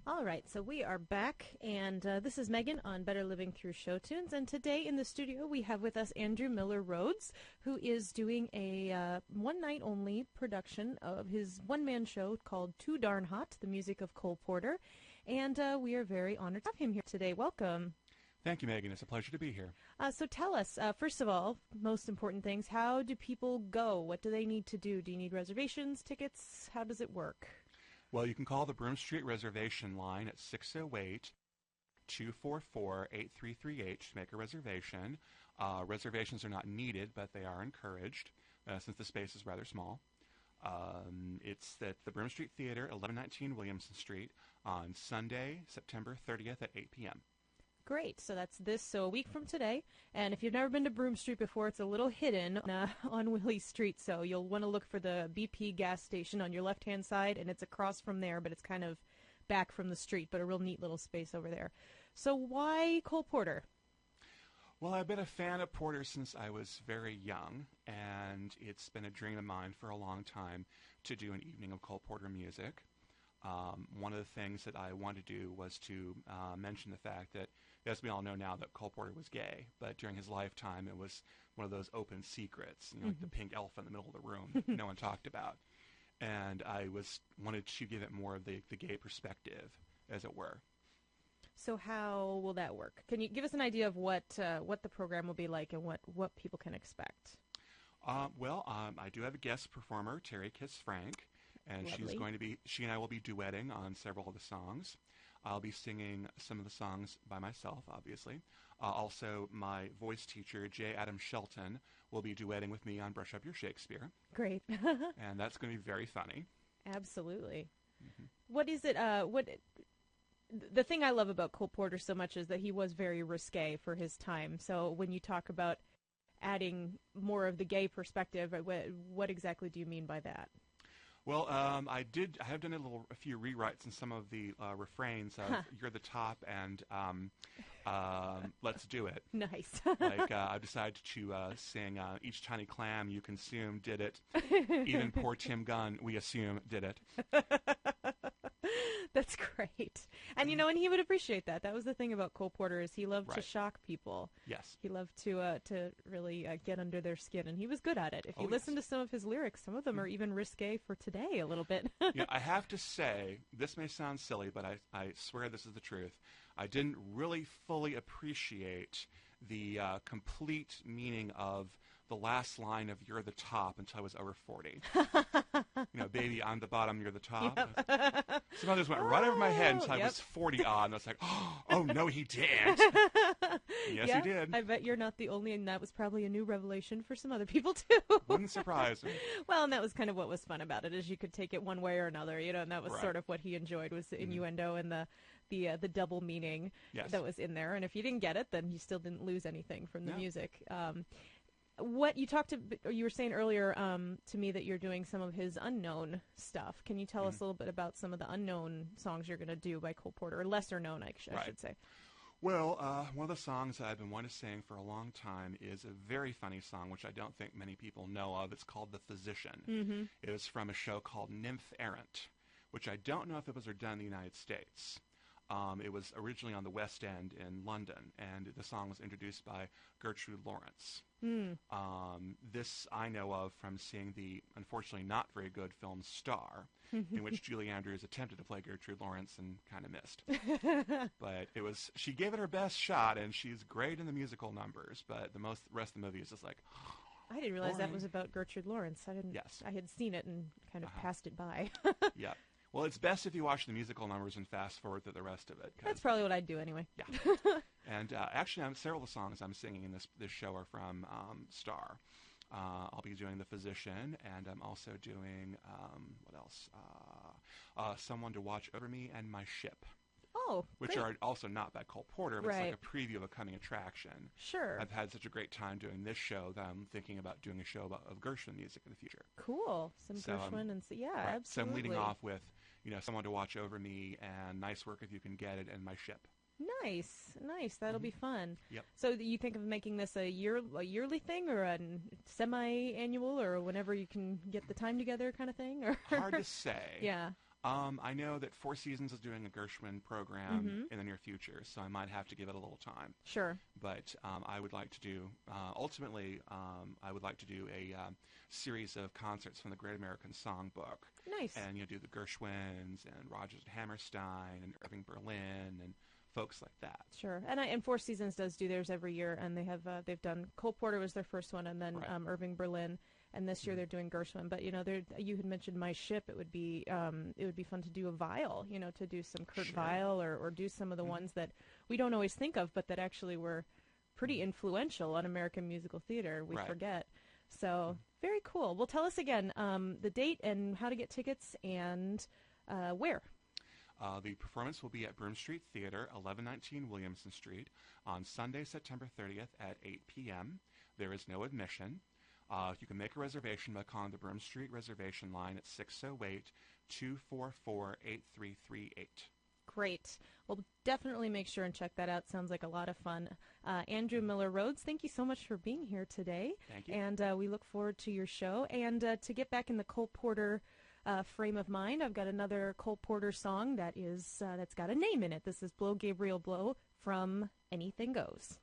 All right, so we are back, and this is Megan on Better Living Through Show Tunes, and today in the studio we have with us Andrew Miller-Rhoads, who is doing a one-night-only production of his one-man show called Too Darn Hot, the music of Cole Porter, and we are very honored to have him here today. Welcome. Thank you, Megan. It's a pleasure to be here. So tell us, first of all, most important things, how do people go? What do they need to do? Do you need reservations, tickets? How does it work? Well, you can call the Broom Street reservation line at 608-244-8338 to make a reservation. Reservations are not needed, but they are encouraged since the space is rather small. It's at the Broom St Theatre, 1119 Williamson Street, on Sunday, September 30th at 8 p.m. Great. So that's so a week from today. And if you've never been to Broom Street before, it's a little hidden on Willie Street. So you'll want to look for the BP gas station on your left-hand side, and it's across from there, but it's kind of back from the street, but a real neat little space over there. So why Cole Porter? Well, I've been a fan of Porter since I was very young, and it's been a dream of mine for a long time to do an evening of Cole Porter music. One of the things that I wanted to do was to mention the fact that, as we all know now, that Cole Porter was gay, but during his lifetime it was one of those open secrets, like the pink elephant in the middle of the room that no one talked about. And I wanted to give it more of the gay perspective, as it were. So how will that work? Can you give us an idea of what the program will be like and what people can expect? I do have a guest performer, Terry Kiss Frank. And Lovely. she and I will be duetting on several of the songs. I'll be singing some of the songs by myself, obviously. Also, my voice teacher, J. Adam Shelton, will be duetting with me on Brush Up Your Shakespeare. Great. And that's going to be very funny. Absolutely. Mm-hmm. What is it, the thing I love about Cole Porter so much is that he was very risque for his time. So when you talk about adding more of the gay perspective, what exactly do you mean by that? Well, I have done a few rewrites in some of the refrains of "You're the Top" and "Let's Do It." Nice. I've decided to sing "Each tiny clam you consume did it." Even poor Tim Gunn, we assume, did it. That's great. And and he would appreciate that. That was the thing about Cole Porter is he loved to shock people. Yes. He loved to really get under their skin, and he was good at it. If you listen to some of his lyrics, some of them are even risque for today a little bit. I have to say, this may sound silly, but I swear this is the truth. I didn't really fully appreciate the complete meaning of the last line of "You're the Top" until I was over 40. Baby, I'm the bottom, you're the top. Yep. Some others went right over my head until I was 40 odd, and I was like, oh, no, he didn't. Yes, he did. I bet you're not the only, and that was probably a new revelation for some other people, too. Wouldn't surprise me. Well, and that was kind of what was fun about it, is you could take it one way or another, and that was sort of what he enjoyed, was the innuendo and the double meaning that was in there. And if you didn't get it, then you still didn't lose anything from the music. What you you were saying earlier to me that you're doing some of his unknown stuff. Can you tell us a little bit about some of the unknown songs you're going to do by Cole Porter, or lesser known, I should say? Well, one of the songs that I've been wanting to sing for a long time is a very funny song, which I don't think many people know of. It's called "The Physician." Mm-hmm. It was from a show called Nymph Errant, which I don't know if it was done in the United States. It was originally on the West End in London, and the song was introduced by Gertrude Lawrence. This I know of from seeing the, unfortunately, not very good film Star, in which Julie Andrews attempted to play Gertrude Lawrence and kind of missed. But she gave it her best shot, and she's great in the musical numbers, but the rest of the movie is just like, I didn't realize that was about Gertrude Lawrence. I didn't. Yes. I had seen it and kind of passed it by. Yeah. Well, it's best if you watch the musical numbers and fast forward to the rest of it. That's probably what I'd do anyway. Yeah. And actually, several of the songs I'm singing in this show are from Star. I'll be doing "The Physician," and I'm also doing, what else? "Someone to Watch Over Me" and "My Ship." Oh, which great. are also not by Cole Porter, but it's like a preview of a coming attraction. Sure. I've had such a great time doing this show that I'm thinking about doing a show of Gershwin music in the future. Cool. Some Gershwin and absolutely. So I'm leading off with, "Someone to Watch Over Me" and "Nice Work If You Can Get It" and "My Ship." Nice. That'll be fun. Yep. So you think of making this a yearly thing, or a semi-annual, or whenever you can get the time together kind of thing? Or hard to say. Yeah. I know that Four Seasons is doing a Gershwin program in the near future, so I might have to give it a little time. Sure. But I would like to do, ultimately, I would like to do a series of concerts from the Great American Songbook. Nice. And do the Gershwins and Rodgers and Hammerstein and Irving Berlin and folks like that. Sure. And Four Seasons does do theirs every year, and they've done Cole Porter was their first one, and then Irving Berlin. And this year they're doing Gershwin, but you had mentioned My Ship. It would be fun to do a Weill, to do some Kurt Weill or do some of the ones that we don't always think of, but that actually were pretty influential on American musical theater. We forget. So very cool. Well, tell us again the date and how to get tickets and where. The performance will be at Broom St Theatre, 1119 Williamson Street, on Sunday, September 30th at 8 p.m. There is no admission. You can make a reservation by calling the Broom Street reservation line at 608-244-8338. Great. Well, definitely make sure and check that out. Sounds like a lot of fun. Andrew Miller-Rhoads, thank you so much for being here today. Thank you. And we look forward to your show. And to get back in the Cole Porter frame of mind, I've got another Cole Porter song that's got a name in it. This is Blow Gabriel Blow from Anything Goes.